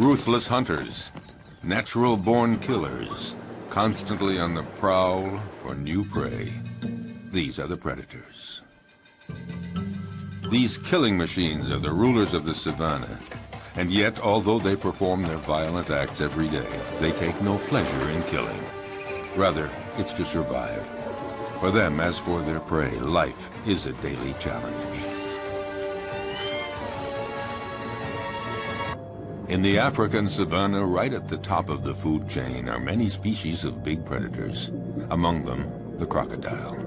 Ruthless hunters, natural-born killers, constantly on the prowl for new prey. These are the predators. These killing machines are the rulers of the savannah. And yet, although they perform their violent acts every day, they take no pleasure in killing. Rather, it's to survive. For them, as for their prey, life is a daily challenge. In the African savanna, right at the top of the food chain, are many species of big predators. Among them, the crocodile.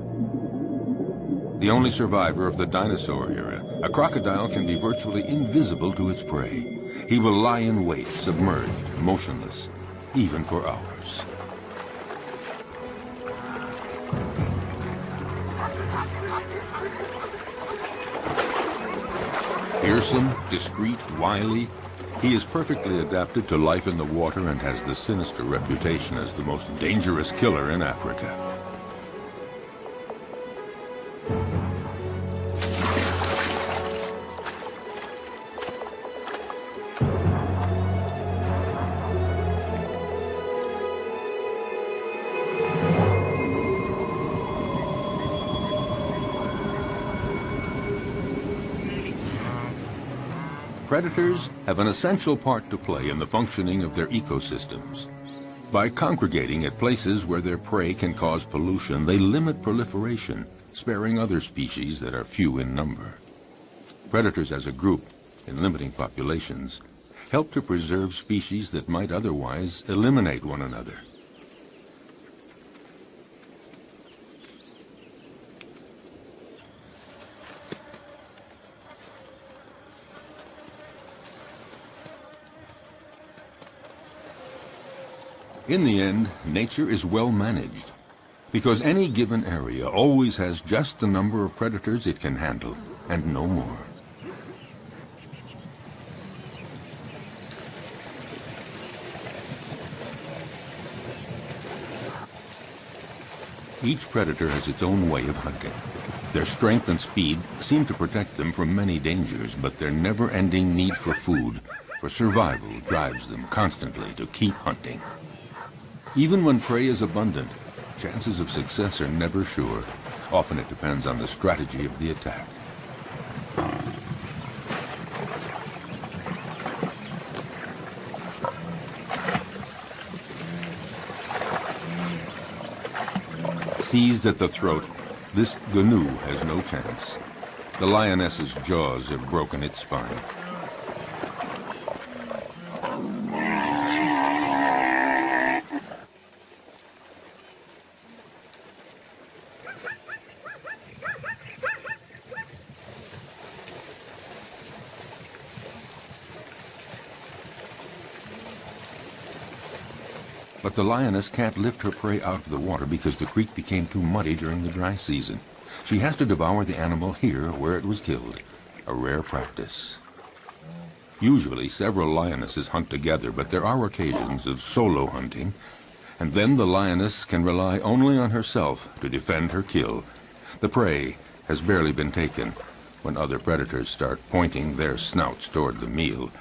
The only survivor of the dinosaur era, a crocodile can be virtually invisible to its prey. He will lie in wait, submerged, motionless, even for hours. Fearsome, discreet, wily, he is perfectly adapted to life in the water and has the sinister reputation as the most dangerous killer in Africa. Predators have an essential part to play in the functioning of their ecosystems. By congregating at places where their prey can cause pollution, they limit proliferation, sparing other species that are few in number. Predators as a group, in limiting populations, help to preserve species that might otherwise eliminate one another. In the end, nature is well managed, because any given area always has just the number of predators it can handle, and no more. Each predator has its own way of hunting. Their strength and speed seem to protect them from many dangers, but their never-ending need for food, for survival, drives them constantly to keep hunting. Even when prey is abundant, chances of success are never sure. Often it depends on the strategy of the attack. Seized at the throat, this gnu has no chance. The lioness's jaws have broken its spine. But the lioness can't lift her prey out of the water because the creek became too muddy during the dry season. She has to devour the animal here where it was killed, a rare practice. Usually several lionesses hunt together, but there are occasions of solo hunting, and then the lioness can rely only on herself to defend her kill. The prey has barely been taken when other predators start pointing their snouts toward the meal.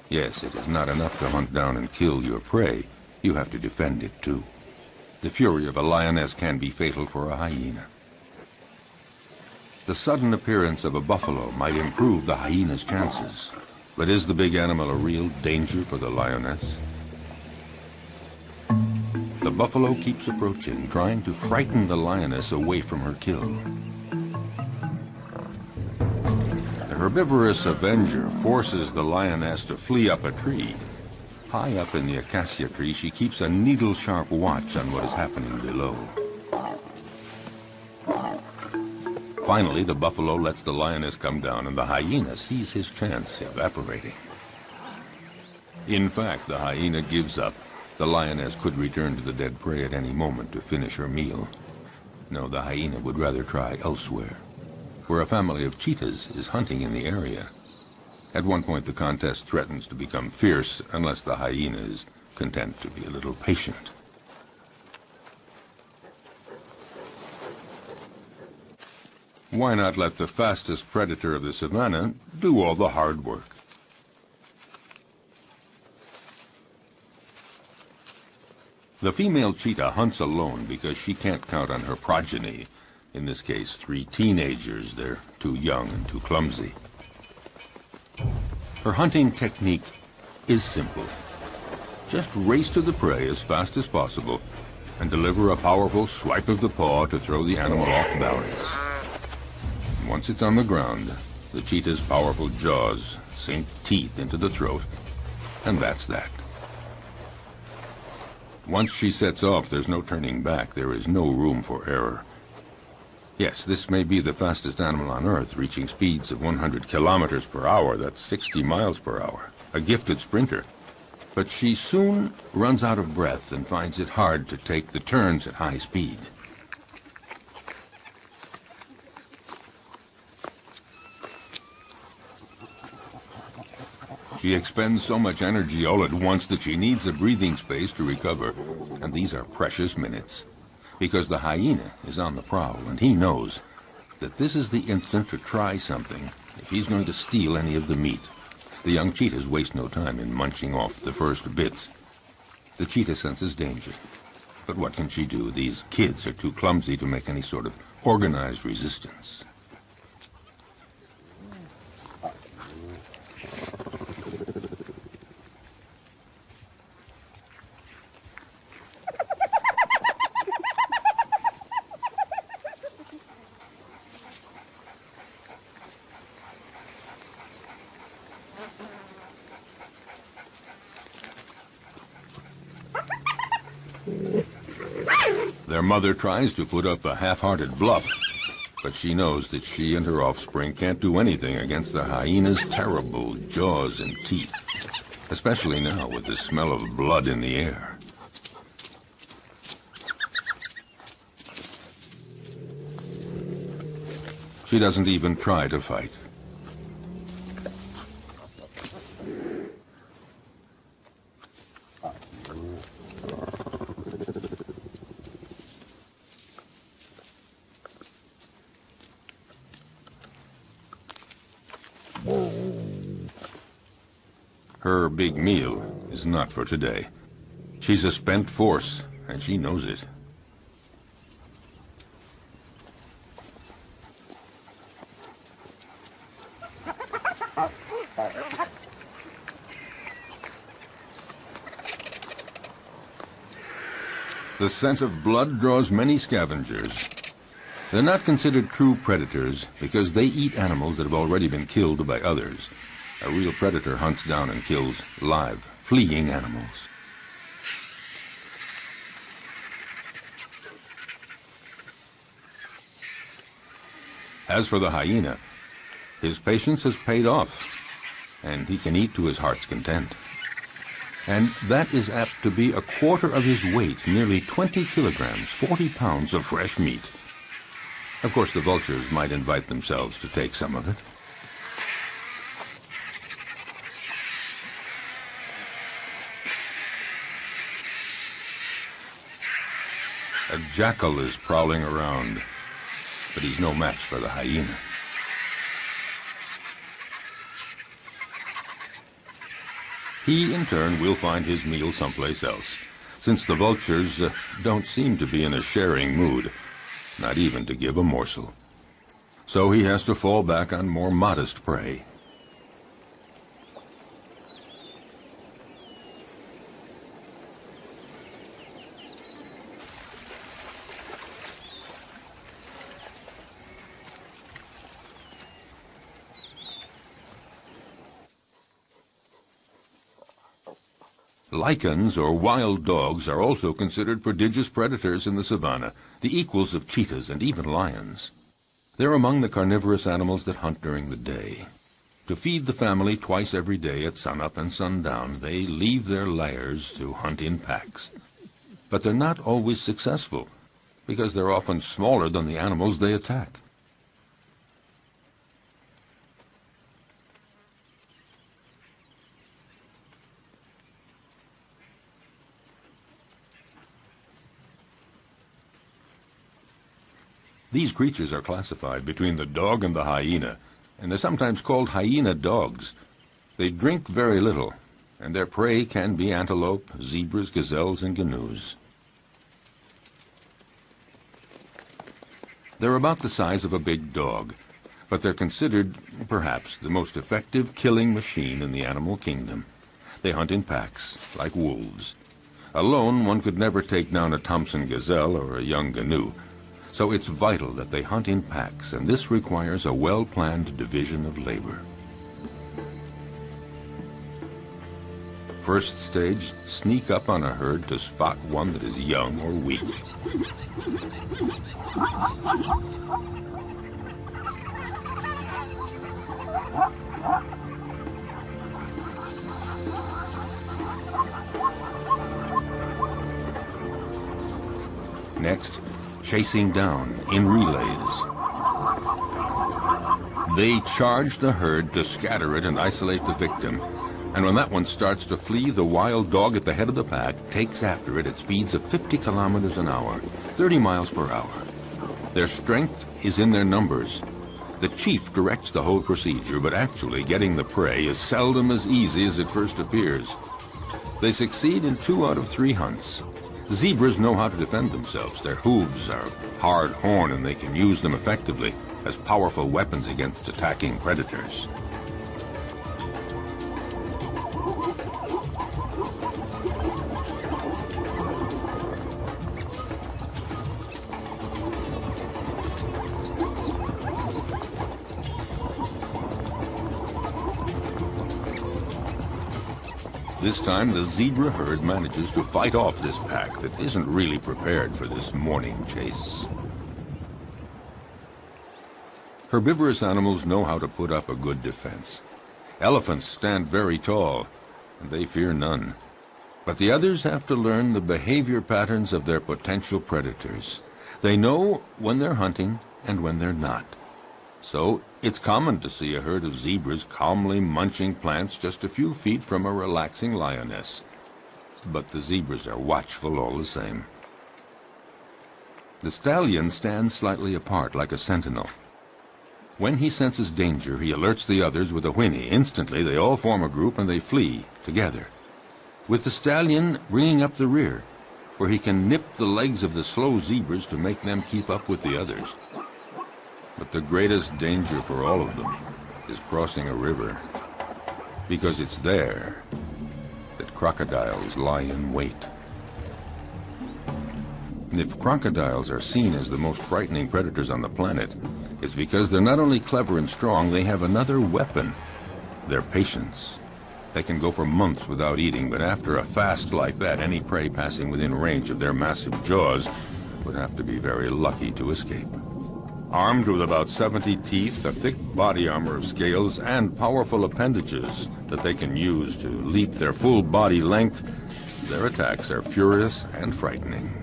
Yes, it is not enough to hunt down and kill your prey. You have to defend it, too. The fury of a lioness can be fatal for a hyena. The sudden appearance of a buffalo might improve the hyena's chances. But is the big animal a real danger for the lioness? The buffalo keeps approaching, trying to frighten the lioness away from her kill. The herbivorous avenger forces the lioness to flee up a tree. High up in the acacia tree, she keeps a needle-sharp watch on what is happening below. Finally, the buffalo lets the lioness come down, and the hyena sees his chance evaporating. In fact, the hyena gives up. The lioness could return to the dead prey at any moment to finish her meal. No, the hyena would rather try elsewhere, where a family of cheetahs is hunting in the area. At one point, the contest threatens to become fierce unless the hyena is content to be a little patient. Why not let the fastest predator of the savannah do all the hard work? The female cheetah hunts alone because she can't count on her progeny. In this case, 3 teenagers. They're too young and too clumsy. Her hunting technique is simple. Just race to the prey as fast as possible and deliver a powerful swipe of the paw to throw the animal off balance. Once it's on the ground, the cheetah's powerful jaws sink teeth into the throat, and that's that. Once she sets off, there's no turning back. There is no room for error. Yes, this may be the fastest animal on Earth, reaching speeds of 100 kilometers per hour. That's 60 miles per hour. A gifted sprinter. But she soon runs out of breath and finds it hard to take the turns at high speed. She expends so much energy all at once that she needs a breathing space to recover, and these are precious minutes, because the hyena is on the prowl, and he knows that this is the instant to try something if he's going to steal any of the meat. The young cheetahs waste no time in munching off the first bits. The cheetah senses danger, but what can she do? These kids are too clumsy to make any sort of organized resistance. Their mother tries to put up a half-hearted bluff, but she knows that she and her offspring can't do anything against the hyena's terrible jaws and teeth, especially now with the smell of blood in the air. She doesn't even try to fight. Her big meal is not for today. She's a spent force, and she knows it. The scent of blood draws many scavengers. They're not considered true predators because they eat animals that have already been killed by others. A real predator hunts down and kills live, fleeing animals. As for the hyena, his patience has paid off, and he can eat to his heart's content. And that is apt to be a quarter of his weight, nearly 20 kilograms, 40 pounds of fresh meat. Of course, the vultures might invite themselves to take some of it. A jackal is prowling around, but he's no match for the hyena. He, in turn, will find his meal someplace else, since the vultures don't seem to be in a sharing mood, not even to give a morsel. So he has to fall back on more modest prey. Lycans, or wild dogs, are also considered prodigious predators in the savanna, the equals of cheetahs and even lions. They're among the carnivorous animals that hunt during the day. To feed the family twice every day at sunup and sundown, they leave their lairs to hunt in packs. But they're not always successful, because they're often smaller than the animals they attack. These creatures are classified between the dog and the hyena, and they're sometimes called hyena dogs. They drink very little, and their prey can be antelope, zebras, gazelles, and gnus. They're about the size of a big dog, but they're considered, perhaps, the most effective killing machine in the animal kingdom. They hunt in packs, like wolves. Alone, one could never take down a Thompson gazelle or a young gnu. So it's vital that they hunt in packs, and this requires a well-planned division of labor. First stage, sneak up on a herd to spot one that is young or weak. Next, chasing down in relays. They charge the herd to scatter it and isolate the victim. And when that one starts to flee, the wild dog at the head of the pack takes after it at speeds of 50 kilometers an hour, 30 miles per hour. Their strength is in their numbers. The chief directs the whole procedure, but actually getting the prey is seldom as easy as it first appears. They succeed in 2 out of 3 hunts. Zebras know how to defend themselves. Their hooves are hard horn, and they can use them effectively as powerful weapons against attacking predators. This time, the zebra herd manages to fight off this pack that isn't really prepared for this morning chase. Herbivorous animals know how to put up a good defense. Elephants stand very tall, and they fear none. But the others have to learn the behavior patterns of their potential predators. They know when they're hunting and when they're not. So it's common to see a herd of zebras calmly munching plants just a few feet from a relaxing lioness. But the zebras are watchful all the same. The stallion stands slightly apart like a sentinel. When he senses danger, he alerts the others with a whinny. Instantly, they all form a group and they flee together, with the stallion bringing up the rear, where he can nip the legs of the slow zebras to make them keep up with the others. But the greatest danger for all of them is crossing a river, because it's there that crocodiles lie in wait. If crocodiles are seen as the most frightening predators on the planet, it's because they're not only clever and strong, they have another weapon: their patience. They can go for months without eating, but after a fast like that, any prey passing within range of their massive jaws would have to be very lucky to escape. Armed with about 70 teeth, a thick body armor of scales, and powerful appendages that they can use to leap their full body length, their attacks are furious and frightening.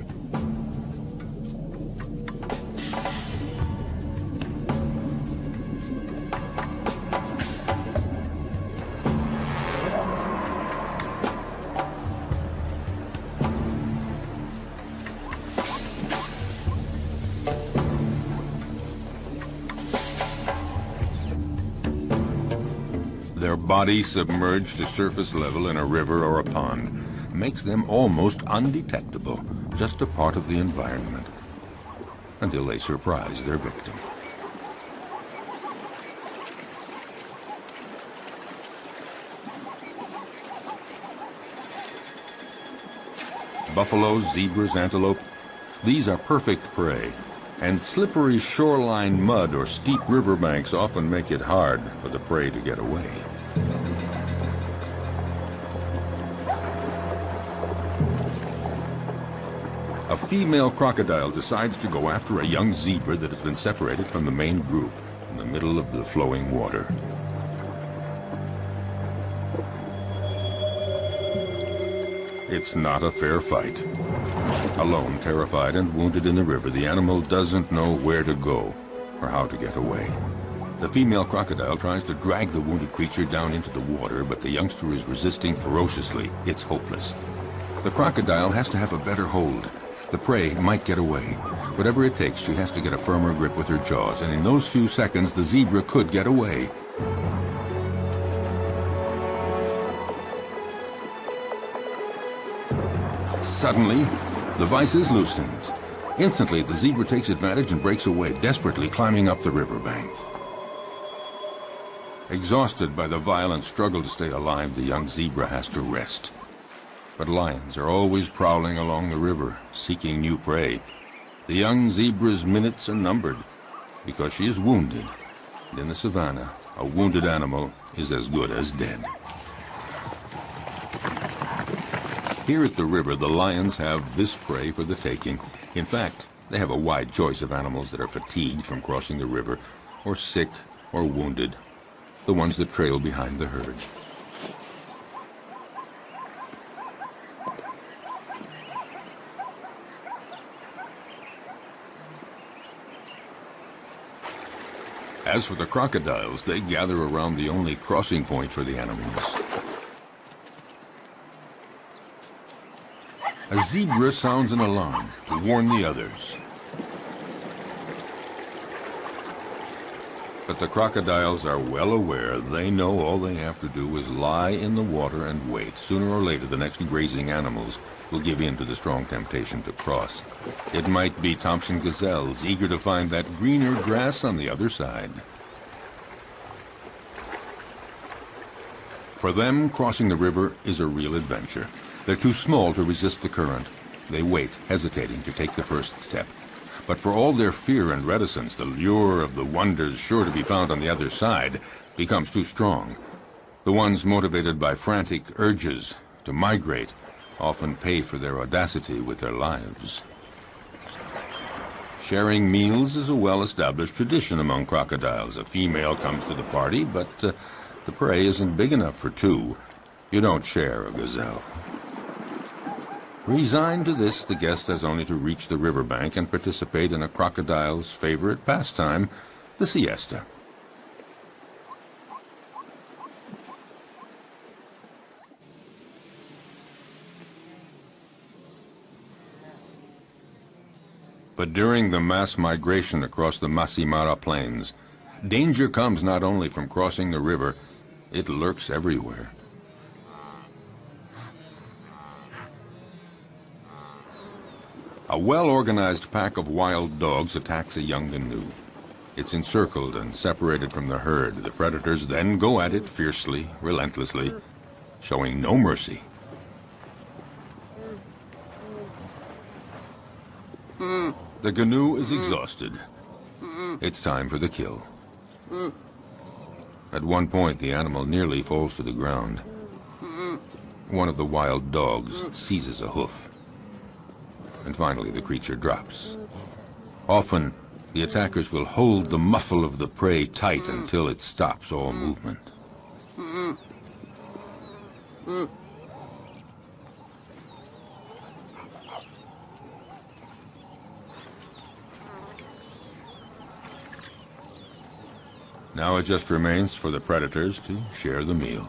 Their body submerged to surface level in a river or a pond makes them almost undetectable, just a part of the environment, until they surprise their victim. Buffaloes, zebras, antelope, these are perfect prey. And slippery shoreline mud or steep riverbanks often make it hard for the prey to get away. A female crocodile decides to go after a young zebra that has been separated from the main group in the middle of the flowing water. It's not a fair fight. Alone, terrified and wounded in the river, the animal doesn't know where to go or how to get away. The female crocodile tries to drag the wounded creature down into the water, but the youngster is resisting ferociously. It's hopeless. The crocodile has to have a better hold. The prey might get away. Whatever it takes, she has to get a firmer grip with her jaws, and in those few seconds, the zebra could get away. Suddenly, the vise is loosened. Instantly, the zebra takes advantage and breaks away, desperately climbing up the riverbank. Exhausted by the violent struggle to stay alive, the young zebra has to rest. But lions are always prowling along the river, seeking new prey. The young zebra's minutes are numbered because she is wounded. And in the savannah, a wounded animal is as good as dead. Here at the river, the lions have this prey for the taking. In fact, they have a wide choice of animals that are fatigued from crossing the river, or sick, or wounded, the ones that trail behind the herd. As for the crocodiles, they gather around the only crossing point for the animals. A zebra sounds an alarm to warn the others. But the crocodiles are well aware. They know all they have to do is lie in the water and wait. Sooner or later, the next grazing animals will give in to the strong temptation to cross. It might be Thompson gazelles, eager to find that greener grass on the other side. For them, crossing the river is a real adventure. They're too small to resist the current. They wait, hesitating to take the first step. But for all their fear and reticence, the lure of the wonders sure to be found on the other side becomes too strong. The ones motivated by frantic urges to migrate often pay for their audacity with their lives. Sharing meals is a well-established tradition among crocodiles. A female comes to the party, but the prey isn't big enough for two. You don't share a gazelle. Resigned to this, the guest has only to reach the riverbank and participate in a crocodile's favorite pastime, the siesta. But during the mass migration across the Masimara Plains, danger comes not only from crossing the river, it lurks everywhere. A well-organized pack of wild dogs attacks a young gnu. It's encircled and separated from the herd. The predators then go at it fiercely, relentlessly, showing no mercy. The gnu is exhausted. It's time for the kill. At one point, the animal nearly falls to the ground. One of the wild dogs seizes a hoof. And finally, the creature drops. Often, the attackers will hold the muffle of the prey tight until it stops all movement. Now it just remains for the predators to share the meal.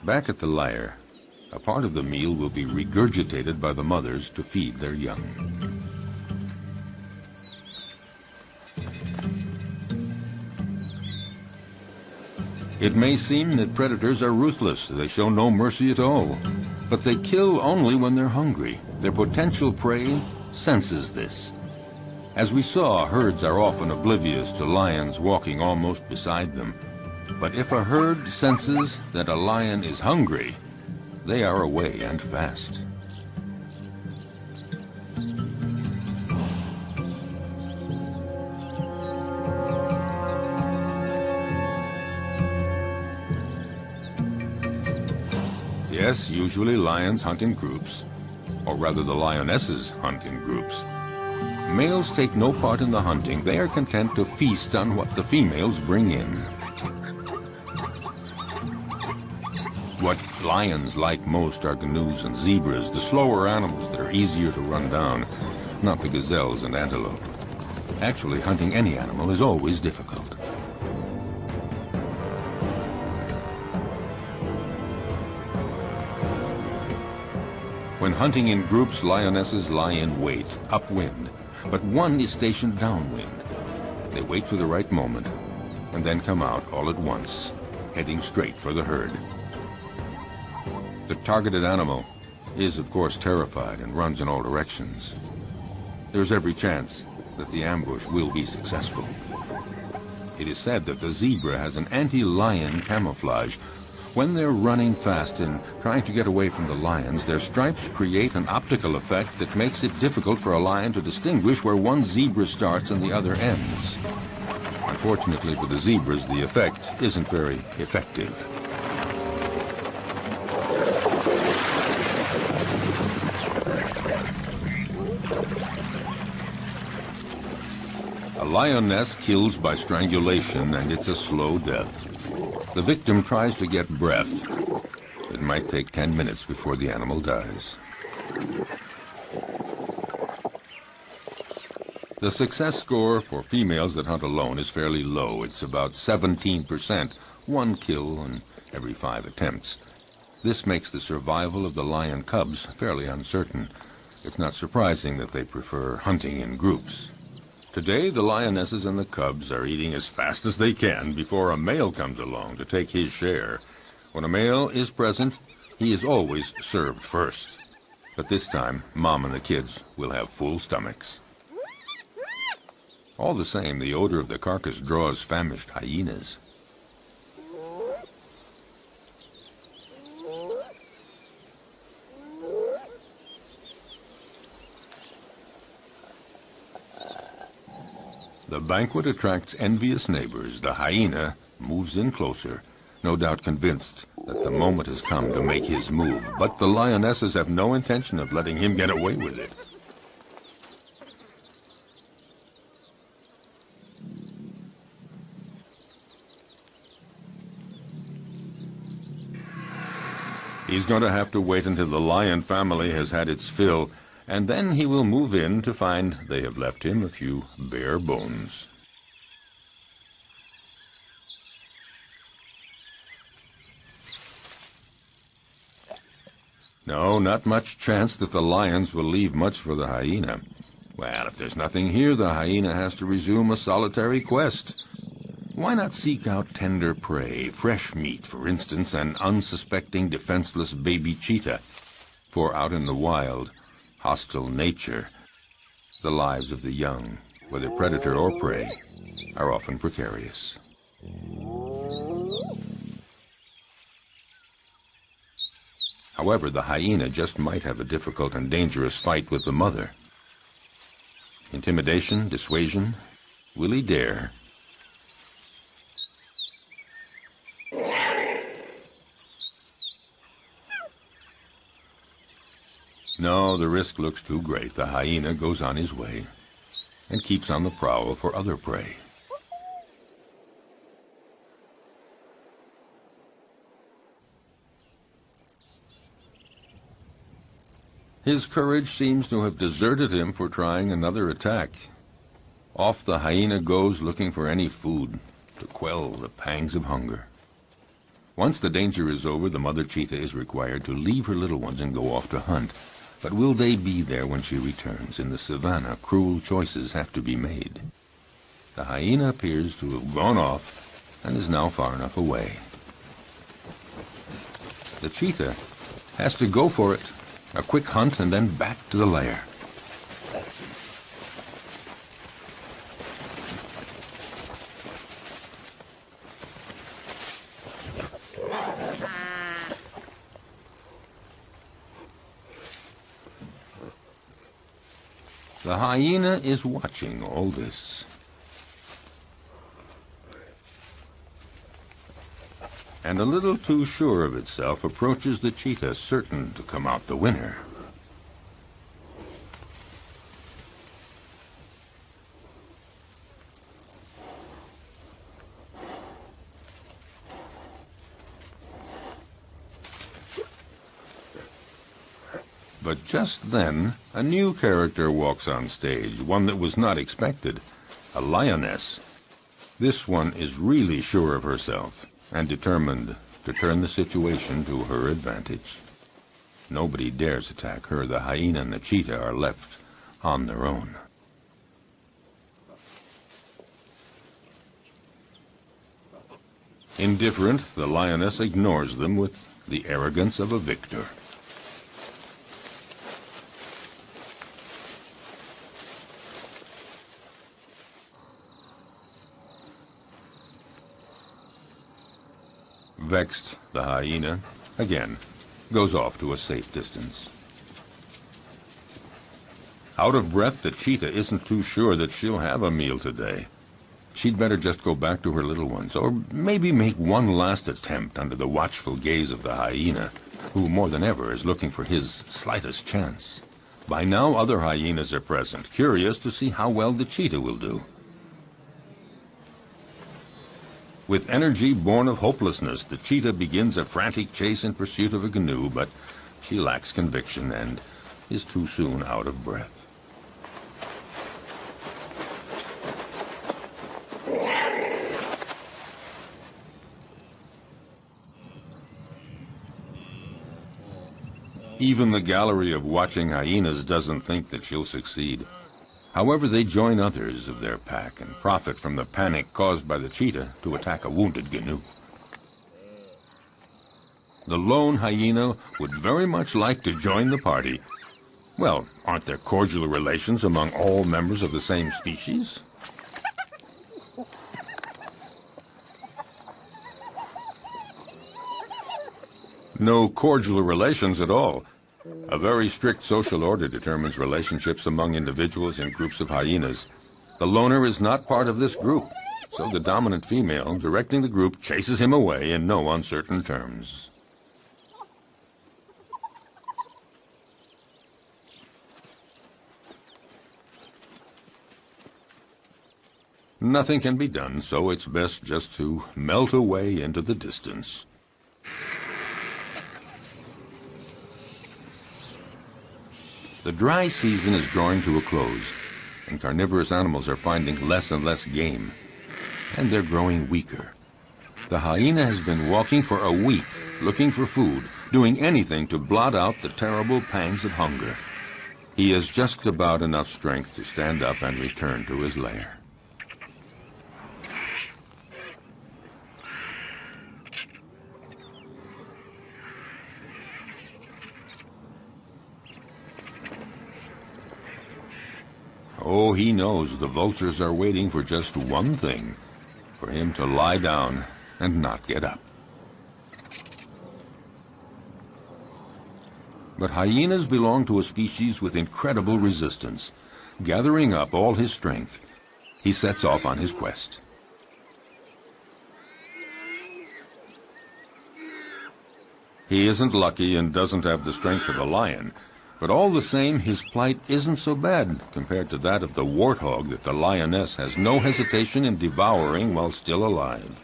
Back at the lair, a part of the meal will be regurgitated by the mothers to feed their young. It may seem that predators are ruthless. They show no mercy at all. But they kill only when they're hungry. Their potential prey senses this. As we saw, herds are often oblivious to lions walking almost beside them. But if a herd senses that a lion is hungry, they are away and fast. Yes, usually lions hunt in groups, or rather the lionesses hunt in groups. Males take no part in the hunting. They are content to feast on what the females bring in. What lions like most are gnus and zebras, the slower animals that are easier to run down, not the gazelles and antelope. Actually, hunting any animal is always difficult. When hunting in groups, lionesses lie in wait, upwind, but one is stationed downwind. They wait for the right moment, and then come out all at once, heading straight for the herd. The targeted animal is, of course, terrified and runs in all directions. There's every chance that the ambush will be successful. It is said that the zebra has an anti-lion camouflage. When they're running fast and trying to get away from the lions, their stripes create an optical effect that makes it difficult for a lion to distinguish where one zebra starts and the other ends. Unfortunately for the zebras, the effect isn't very effective. A lioness kills by strangulation, and it's a slow death. The victim tries to get breath. It might take 10 minutes before the animal dies. The success score for females that hunt alone is fairly low. It's about 17%, 1 kill in every 5 attempts. This makes the survival of the lion cubs fairly uncertain. It's not surprising that they prefer hunting in groups. Today, the lionesses and the cubs are eating as fast as they can before a male comes along to take his share. When a male is present, he is always served first. But this time, Mom and the kids will have full stomachs. All the same, the odor of the carcass draws famished hyenas. The banquet attracts envious neighbors. The hyena moves in closer, no doubt convinced that the moment has come to make his move. But the lionesses have no intention of letting him get away with it. He's going to have to wait until the lion family has had its fill, and then he will move in to find they have left him a few bare bones. No, not much chance that the lions will leave much for the hyena. Well, if there's nothing here, the hyena has to resume a solitary quest. Why not seek out tender prey, fresh meat, for instance, an unsuspecting, defenseless baby cheetah? For out in the wild, hostile nature, the lives of the young, whether predator or prey, are often precarious. However, the hyena just might have a difficult and dangerous fight with the mother. Intimidation, dissuasion, will he dare? No, the risk looks too great. The hyena goes on his way and keeps on the prowl for other prey. His courage seems to have deserted him for trying another attack. Off the hyena goes looking for any food to quell the pangs of hunger. Once the danger is over, the mother cheetah is required to leave her little ones and go off to hunt. But will they be there when she returns? In the savannah, cruel choices have to be made. The hyena appears to have gone off and is now far enough away. The cheetah has to go for it. A quick hunt and then back to the lair. The hyena is watching all this. And a little too sure of itself approaches the cheetah, certain to come out the winner. But just then, a new character walks on stage, one that was not expected, a lioness. This one is really sure of herself and determined to turn the situation to her advantage. Nobody dares attack her. The hyena and the cheetah are left on their own. Indifferent, the lioness ignores them with the arrogance of a victor. Vexed, the hyena, again, goes off to a safe distance. Out of breath, the cheetah isn't too sure that she'll have a meal today. She'd better just go back to her little ones, or maybe make one last attempt under the watchful gaze of the hyena, who more than ever is looking for his slightest chance. By now, other hyenas are present, curious to see how well the cheetah will do. With energy born of hopelessness, the cheetah begins a frantic chase in pursuit of a canoe, but she lacks conviction and is too soon out of breath. Even the gallery of watching hyenas doesn't think that she'll succeed. However, they join others of their pack and profit from the panic caused by the cheetah to attack a wounded gnu. The lone hyena would very much like to join the party. Well, aren't there cordial relations among all members of the same species? No cordial relations at all. A very strict social order determines relationships among individuals in groups of hyenas. The loner is not part of this group, so the dominant female directing the group chases him away in no uncertain terms. Nothing can be done, so it's best just to melt away into the distance. The dry season is drawing to a close, and carnivorous animals are finding less and less game, and they're growing weaker. The hyena has been walking for a week, looking for food, doing anything to blot out the terrible pangs of hunger. He has just about enough strength to stand up and return to his lair. Oh, he knows the vultures are waiting for just one thing, for him to lie down and not get up. But hyenas belong to a species with incredible resistance. Gathering up all his strength, he sets off on his quest. He isn't lucky and doesn't have the strength of a lion, but all the same, his plight isn't so bad compared to that of the warthog that the lioness has no hesitation in devouring while still alive.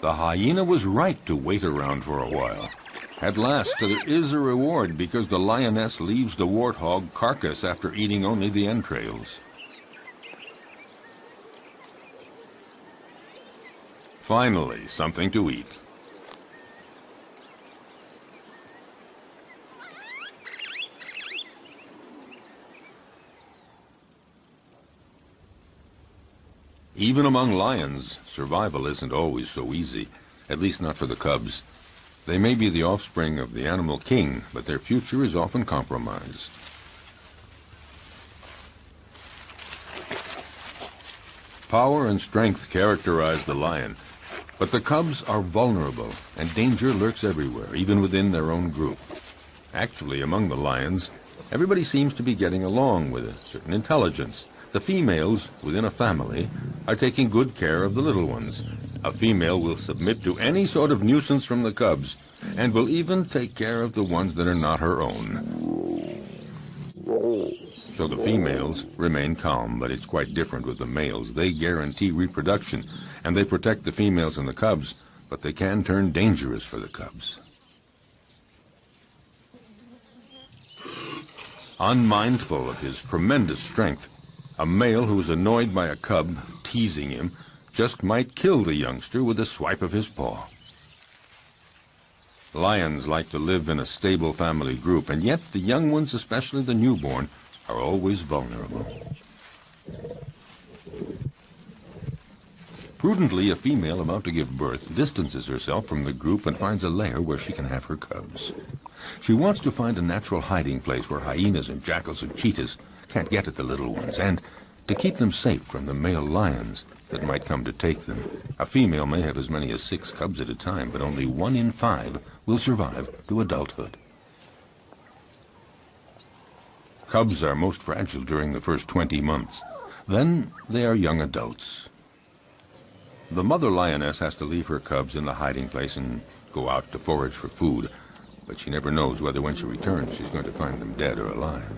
The hyena was right to wait around for a while. At last, there is a reward because the lioness leaves the warthog carcass after eating only the entrails. Finally, something to eat. Even among lions, survival isn't always so easy, at least not for the cubs. They may be the offspring of the animal king, but their future is often compromised. Power and strength characterize the lion, but the cubs are vulnerable, and danger lurks everywhere, even within their own group. Actually, among the lions, everybody seems to be getting along with a certain intelligence. The females within a family are taking good care of the little ones. A female will submit to any sort of nuisance from the cubs, and will even take care of the ones that are not her own. So the females remain calm, but it's quite different with the males. They guarantee reproduction, and they protect the females and the cubs, but they can turn dangerous for the cubs. Unmindful of his tremendous strength, a male who is annoyed by a cub teasing him just might kill the youngster with a swipe of his paw. Lions like to live in a stable family group, and yet the young ones, especially the newborn, are always vulnerable. Prudently, a female about to give birth distances herself from the group and finds a lair where she can have her cubs. She wants to find a natural hiding place where hyenas and jackals and cheetahs can't get at the little ones, and to keep them safe from the male lions that might come to take them. A female may have as many as 6 cubs at a time, but only 1 in 5 will survive to adulthood. Cubs are most fragile during the first 20 months. Then they are young adults. The mother lioness has to leave her cubs in the hiding place and go out to forage for food, but she never knows whether when she returns she's going to find them dead or alive.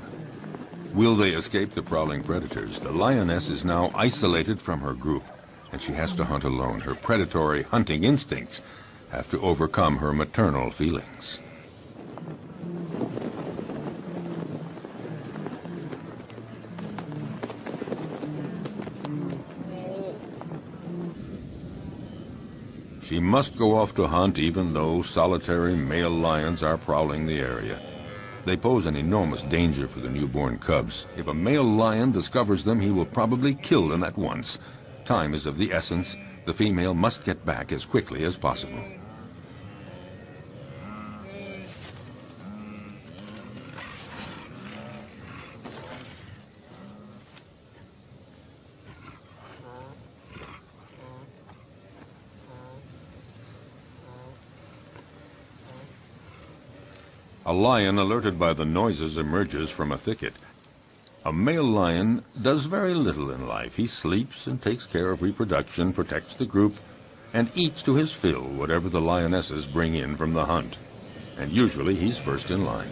Will they escape the prowling predators? The lioness is now isolated from her group, and she has to hunt alone. Her predatory hunting instincts have to overcome her maternal feelings. She must go off to hunt even though solitary male lions are prowling the area. They pose an enormous danger for the newborn cubs. If a male lion discovers them, he will probably kill them at once. Time is of the essence. The female must get back as quickly as possible. A lion, alerted by the noises, emerges from a thicket. A male lion does very little in life. He sleeps and takes care of reproduction, protects the group, and eats to his fill whatever the lionesses bring in from the hunt. And usually he's first in line.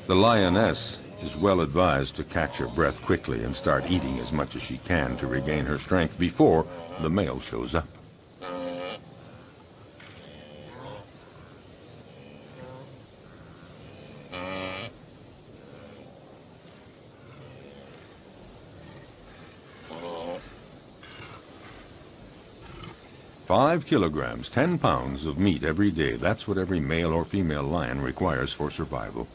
The lioness is well advised to catch her breath quickly and start eating as much as she can to regain her strength before the male shows up. Five kilograms, 10 pounds of meat every day. That's what every male or female lion requires for survival.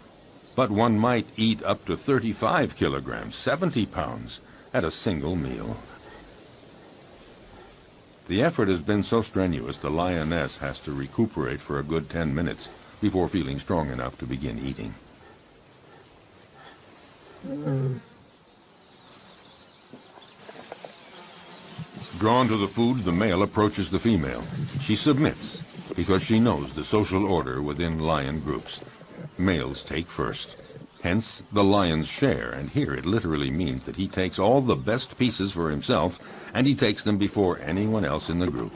But one might eat up to 35 kilograms, 70 pounds, at a single meal. The effort has been so strenuous, the lioness has to recuperate for a good 10 minutes before feeling strong enough to begin eating. Drawn to the food, the male approaches the female. She submits because she knows the social order within lion groups. Males take first. Hence the lion's share, and here it literally means that he takes all the best pieces for himself, and he takes them before anyone else in the group.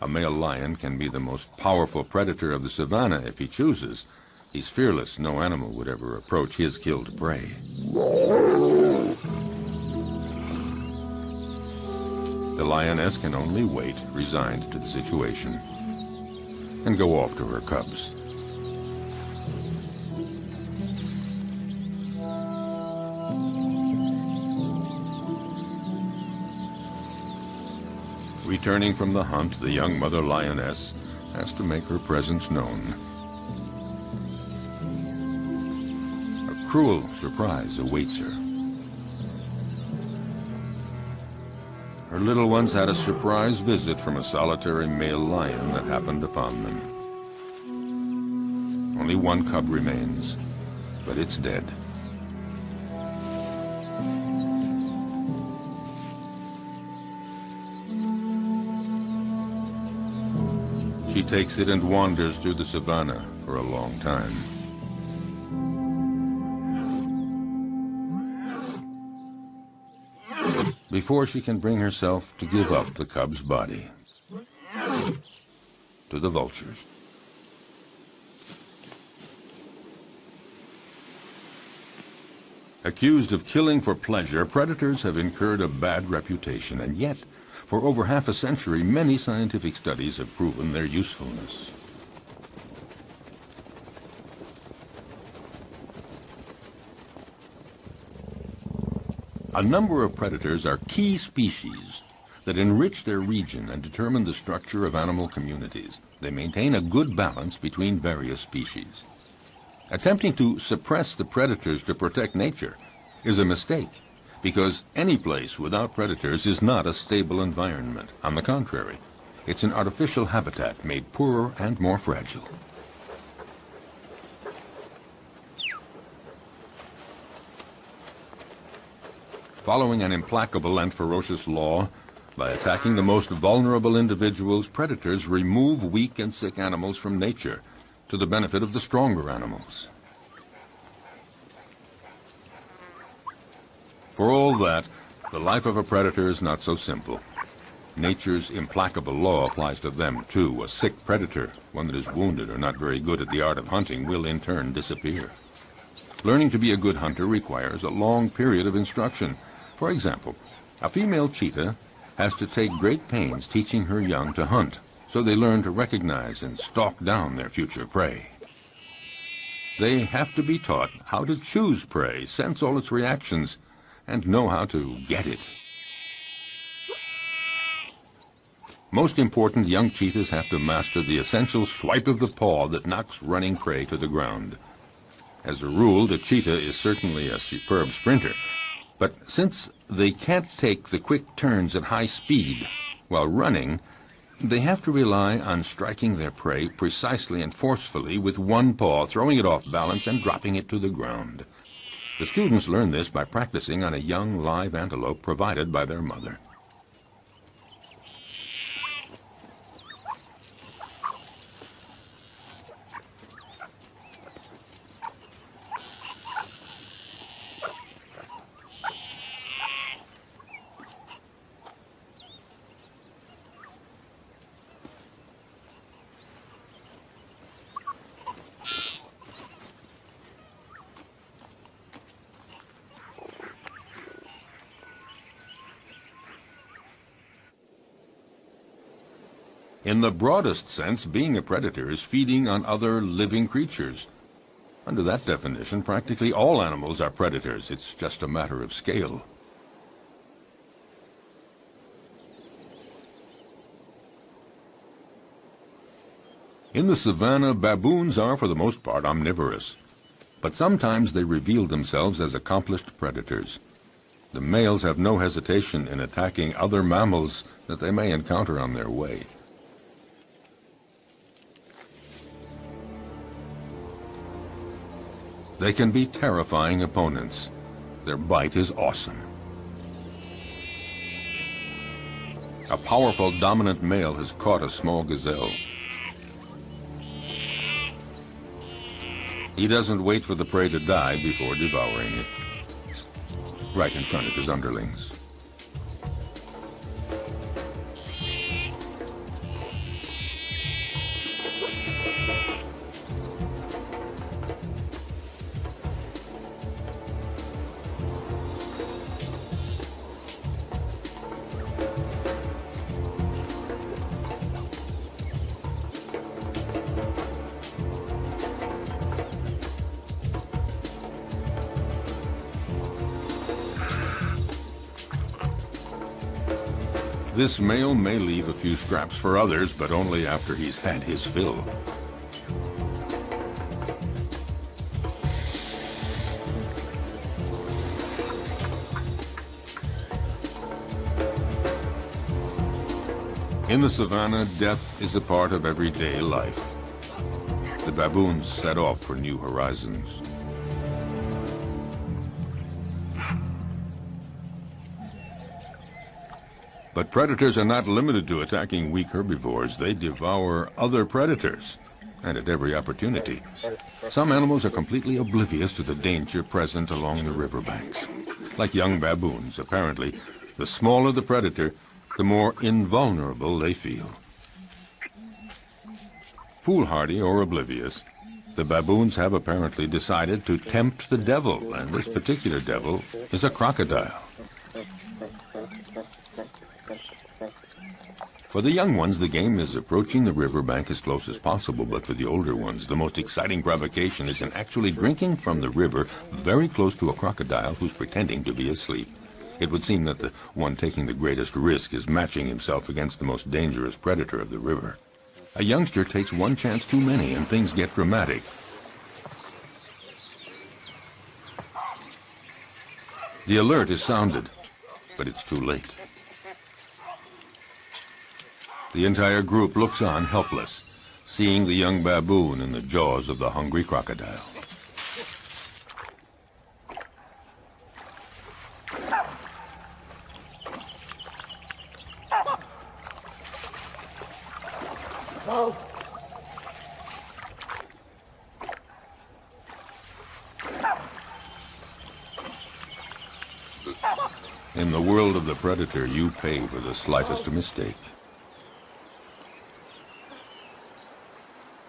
A male lion can be the most powerful predator of the savannah if he chooses. He's fearless. No animal would ever approach his killed prey. The lioness can only wait, resigned to the situation, and go off to her cubs. Returning from the hunt, the young mother lioness has to make her presence known. A cruel surprise awaits her. Her little ones had a surprise visit from a solitary male lion that happened upon them. Only one cub remains, but it's dead. She takes it and wanders through the savannah for a long time. Before she can bring herself to give up the cub's body to the vultures. Accused of killing for pleasure, predators have incurred a bad reputation, and yet, for over half a century, many scientific studies have proven their usefulness. A number of predators are key species that enrich their region and determine the structure of animal communities. They maintain a good balance between various species. Attempting to suppress the predators to protect nature is a mistake, because any place without predators is not a stable environment. On the contrary, it's an artificial habitat made poorer and more fragile. Following an implacable and ferocious law, by attacking the most vulnerable individuals, predators remove weak and sick animals from nature to the benefit of the stronger animals. For all that, the life of a predator is not so simple. Nature's implacable law applies to them, too. A sick predator, one that is wounded or not very good at the art of hunting, will in turn disappear. Learning to be a good hunter requires a long period of instruction. For example, a female cheetah has to take great pains teaching her young to hunt, so they learn to recognize and stalk down their future prey. They have to be taught how to choose prey, sense all its reactions, and know how to get it. Most important, young cheetahs have to master the essential swipe of the paw that knocks running prey to the ground. As a rule, the cheetah is certainly a superb sprinter, but since they can't take the quick turns at high speed while running, they have to rely on striking their prey precisely and forcefully with one paw, throwing it off balance and dropping it to the ground. The students learn this by practicing on a young live antelope provided by their mother. In the broadest sense, being a predator is feeding on other living creatures. Under that definition, practically all animals are predators. It's just a matter of scale. In the savannah, baboons are for the most part omnivorous, but sometimes they reveal themselves as accomplished predators. The males have no hesitation in attacking other mammals that they may encounter on their way. They can be terrifying opponents. Their bite is awesome. A powerful dominant male has caught a small gazelle. He doesn't wait for the prey to die before devouring it, right in front of his underlings. This male may leave a few scraps for others, but only after he's had his fill. In the savannah, death is a part of everyday life. The baboons set off for new horizons. But predators are not limited to attacking weak herbivores. They devour other predators, and at every opportunity. Some animals are completely oblivious to the danger present along the riverbanks. Like young baboons, apparently, the smaller the predator, the more invulnerable they feel. Foolhardy or oblivious, the baboons have apparently decided to tempt the devil, and this particular devil is a crocodile. For the young ones, the game is approaching the riverbank as close as possible, but for the older ones, the most exciting provocation is in actually drinking from the river very close to a crocodile who's pretending to be asleep. It would seem that the one taking the greatest risk is matching himself against the most dangerous predator of the river. A youngster takes one chance too many and things get dramatic. The alert is sounded, but it's too late. The entire group looks on helpless, seeing the young baboon in the jaws of the hungry crocodile. In the world of the predator, you pay for the slightest mistake.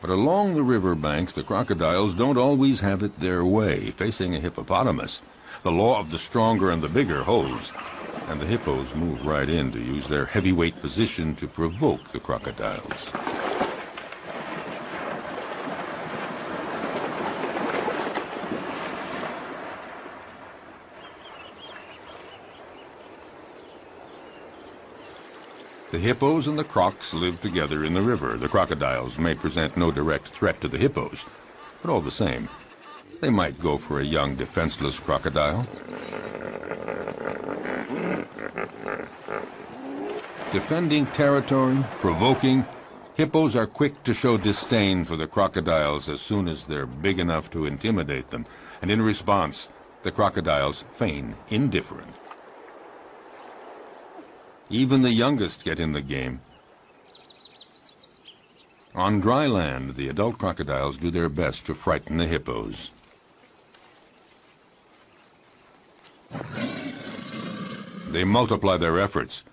But along the river banks, the crocodiles don't always have it their way. Facing a hippopotamus, the law of the stronger and the bigger holds, and the hippos move right in to use their heavyweight position to provoke the crocodiles. The hippos and the crocs live together in the river. The crocodiles may present no direct threat to the hippos, but all the same, they might go for a young, defenseless crocodile. Defending territory, provoking, hippos are quick to show disdain for the crocodiles as soon as they're big enough to intimidate them, and in response, the crocodiles feign indifference. Even the youngest get in the game. On dry land, the adult crocodiles do their best to frighten the hippos. They multiply their efforts,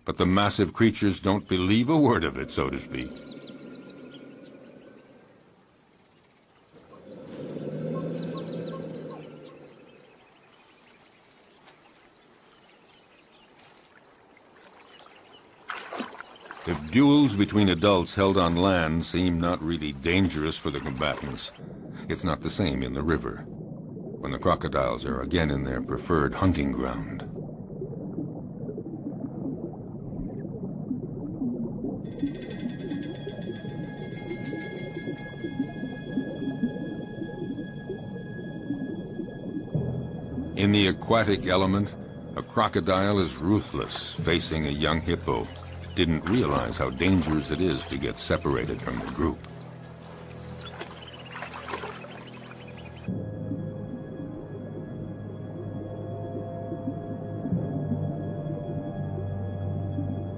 but the massive creatures don't believe a word of it, so to speak. If duels between adults held on land seem not really dangerous for the combatants, it's not the same in the river, when the crocodiles are again in their preferred hunting ground. In the aquatic element, a crocodile is ruthless, facing a young hippo. Didn't realize how dangerous it is to get separated from the group.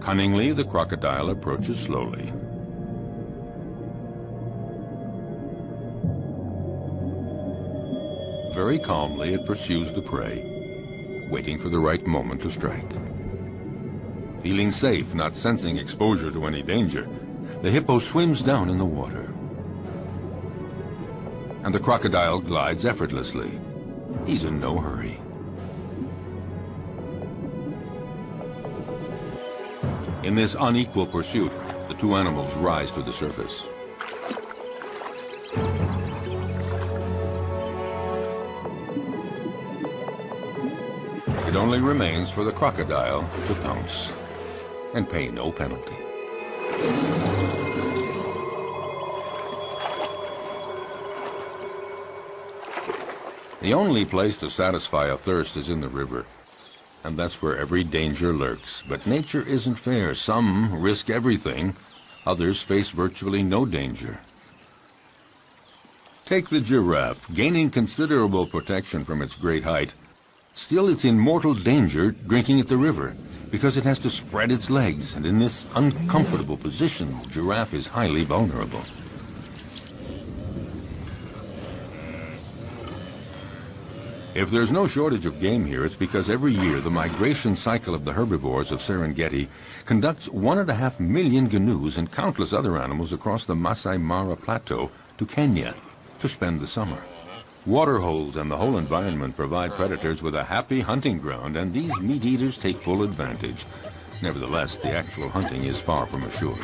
Cunningly, the crocodile approaches slowly. Very calmly, it pursues the prey, waiting for the right moment to strike. Feeling safe, not sensing exposure to any danger, the hippo swims down in the water. And the crocodile glides effortlessly. He's in no hurry. In this unequal pursuit, the two animals rise to the surface. It only remains for the crocodile to pounce and pay no penalty. The only place to satisfy a thirst is in the river, and that's where every danger lurks. But nature isn't fair. Some risk everything, others face virtually no danger. Take the giraffe, gaining considerable protection from its great height. Still, it's in mortal danger drinking at the river, because it has to spread its legs, and in this uncomfortable position, the giraffe is highly vulnerable. If there's no shortage of game here, it's because every year the migration cycle of the herbivores of Serengeti conducts 1.5 million gnus and countless other animals across the Masai Mara Plateau to Kenya to spend the summer. Waterholes and the whole environment provide predators with a happy hunting ground, and these meat-eaters take full advantage. Nevertheless, the actual hunting is far from assured.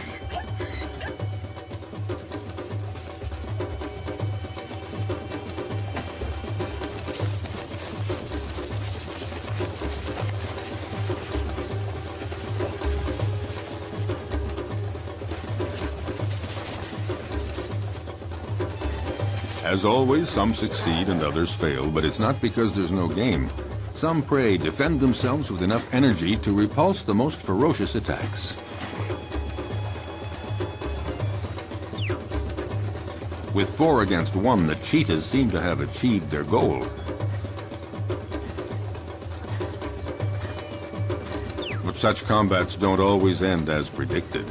As always, some succeed and others fail, but it's not because there's no game. Some prey defend themselves with enough energy to repulse the most ferocious attacks. With 4 against 1, the cheetahs seem to have achieved their goal. But such combats don't always end as predicted.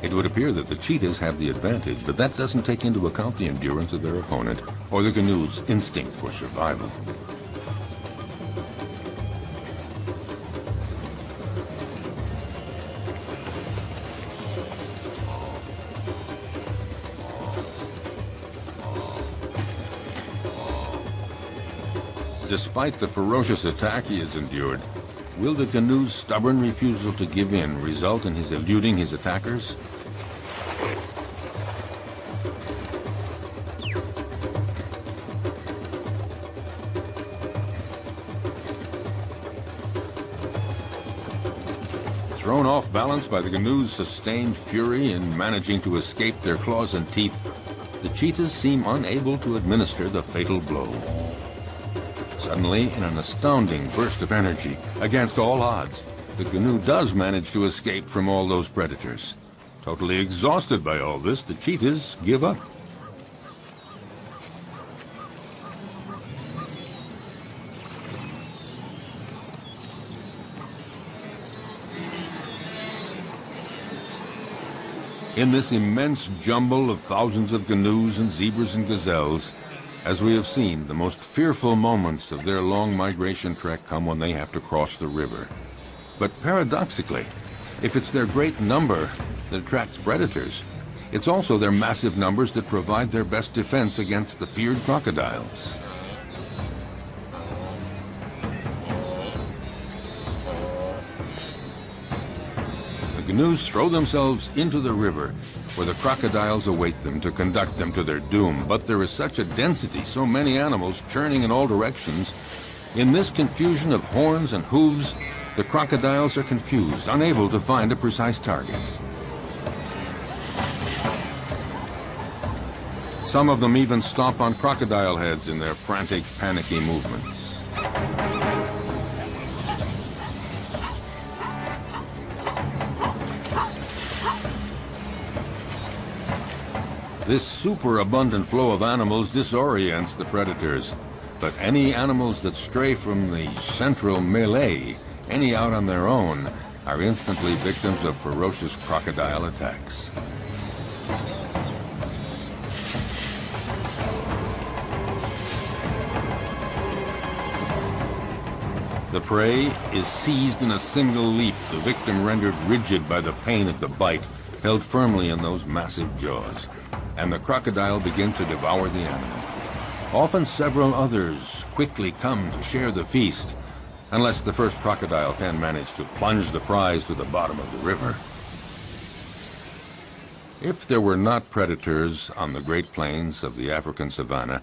It would appear that the cheetahs have the advantage, but that doesn't take into account the endurance of their opponent or the canoe's instinct for survival. Despite the ferocious attack he has endured, will the canoe's stubborn refusal to give in result in his eluding his attackers? Thrown off balance by the canoe's sustained fury in managing to escape their claws and teeth, the cheetahs seem unable to administer the fatal blow. Suddenly, in an astounding burst of energy, against all odds, the canoe does manage to escape from all those predators. Totally exhausted by all this, the cheetahs give up. In this immense jumble of thousands of canoes and zebras and gazelles, as we have seen, the most fearful moments of their long migration trek come when they have to cross the river. But paradoxically, if it's their great number that attracts predators, it's also their massive numbers that provide their best defense against the feared crocodiles. The canoes throw themselves into the river, where the crocodiles await them to conduct them to their doom. But there is such a density, so many animals churning in all directions. In this confusion of horns and hooves, the crocodiles are confused, unable to find a precise target. Some of them even stomp on crocodile heads in their frantic, panicky movements. This superabundant flow of animals disorients the predators, but any animals that stray from the central melee, any out on their own, are instantly victims of ferocious crocodile attacks. The prey is seized in a single leap, the victim rendered rigid by the pain of the bite, held firmly in those massive jaws, and the crocodile begins to devour the animal. Often several others quickly come to share the feast, unless the first crocodile can manage to plunge the prize to the bottom of the river. If there were not predators on the Great Plains of the African savanna,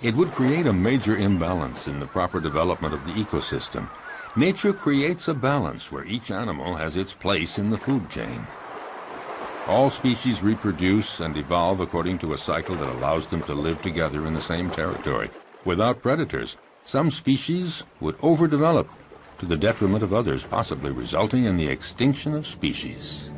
it would create a major imbalance in the proper development of the ecosystem. Nature creates a balance where each animal has its place in the food chain. All species reproduce and evolve according to a cycle that allows them to live together in the same territory. Without predators, some species would overdevelop to the detriment of others, possibly resulting in the extinction of species.